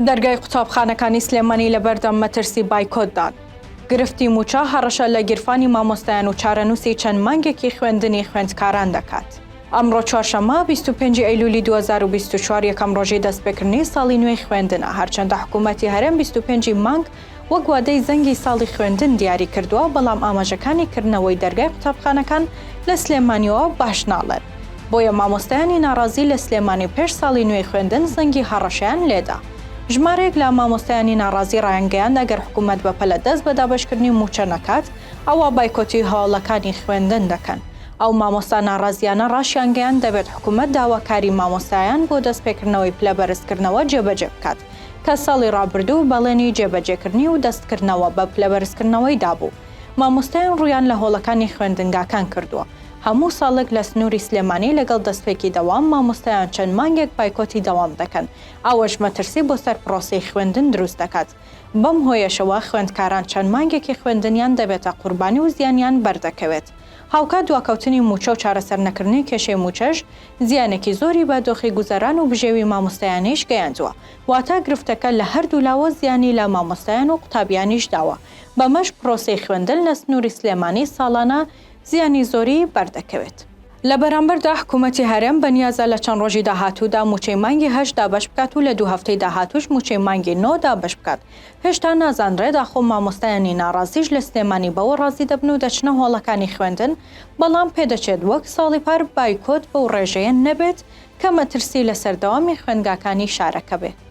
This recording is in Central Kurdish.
دەرگای قوتابخانەکانی سلێمانی لەبەردەم مەترسی بایکۆتدان. گرفتی موچە هەڕەشە لە گیرفانی مامۆستایان و چارەنووسی چەند مانگێکی خوێندنی خوێندکاران دەکات. ئەمڕۆ چوارشەممە 25 ئەیلولی 2024 یەکەم ڕۆژی دەستپێکردنی ساڵی نوێی خوێندنە، هەرچەندە حکوومەتی هەرێم 25 مانگ وەک وادەی زەنگی ساڵی خوێندن دیاری کردووە، بەڵام ئاماژەکانی کردنەوەی دەرگای قوتابخانەکان لە سلێمانیەوە باش ناڵێن. بۆیە مامۆستایانی ناڕازی لە سلێمانی پێش ساڵی نوێی خوێندن زەنگی هەڕەشیان لێدا. ژمارەیەک لە مامۆستایانی ناڕازی ڕایانگەیان ئەگەر حکوومەت بەپەلە دەست بە دابەشکردنی موچە نەکات، ئەوە بایکۆتی هەواڵەکانی خوێندن دەکەن. ئەو مامۆستا ناڕازیانە ڕاشیانگەیان دەبێت حکوومەت داواکاری مامۆستایان بۆ دەستپێکردنەوەی پلەبەرزکردنەوە جێبەجێ بکات کە ساڵی ڕابردوو بەڵێنی جێبەجێکردنی و دەستکردنەوە بە پلەبەرزکردنەوەی دابوو. مامۆستایان ڕوویان لە هۆڵەکانی خوێندنگاکان کردووە. هەموو ساڵێک لە سنووری سلێمانی لەگەڵ دەستپێکی دەوام مامۆستایان چەند مانگێک بایکۆتی دەوام دەکەن. ئەوەش مەترسی بۆ سەر پرۆسەی خوێندن دروست دەکات. بەم هۆیەشەوە خوێندکاران چەند مانگێکی خوێندنیان دەبێتە قوربانی و زیانیان بەردەکەوێت. هاوکات دواکەوتنی موچە و چارەسەر نەکردنی کێشەی موچەش زیانێکی زۆری بە دۆخی گوزەران و بژێوی مامۆستایانیش گەیاندووە. واتە گرفتەکە لە هەردوو لاوە زیانی لە مامۆستایان و قوتابیانیش داوە. بەمەش پرۆسەی خوێندن لە سنووری سلێمانی ساڵانە زیانی زۆری بەردەکەوێت. لە بەرامبەردا حکوومەتی هەرێم بەنیازە لە چەند ڕۆژی داهاتوودا موچەی مانگی 8 دابەش بکات و لە 2 هەفتەی داهاتووش موچەی مانگی 9 دابەش بکات. هێشتا نازانرێت خۆ مامۆستایانی ناڕازیش لە سلێمانی بەوە ڕازی دەبن و دەچنە هۆڵەکانی خوێندن، بەڵام پێدەچێت وەک ساڵی پار بایکۆت بەو ڕێژەیە نەبێت کە مەترسی لە سەردەوامی خوێندگاکانی شارەکە بێت.